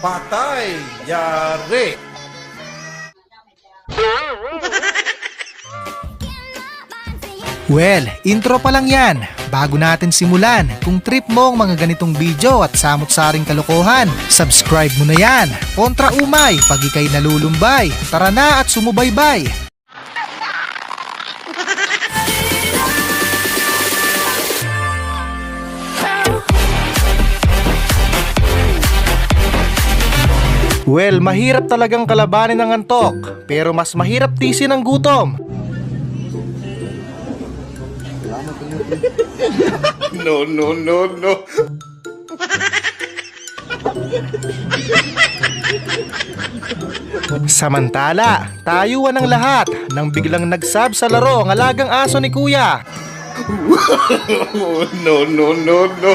Patay! Yari! Well, intro pa lang yan. Bago natin simulan, kung trip mo ang mga ganitong video at samot-saring kalokohan, subscribe mo na yan. Kontra umay, pag ikay nalulumbay. Tara na at sumubaybay. Well, mahirap talagang kalabanin ang antok, pero mas mahirap tisin ang gutom. No, no, no, no. Samantala, tayuan ang lahat nang biglang nagsab sa laro ang alagang aso ni Kuya. No, no, no, no.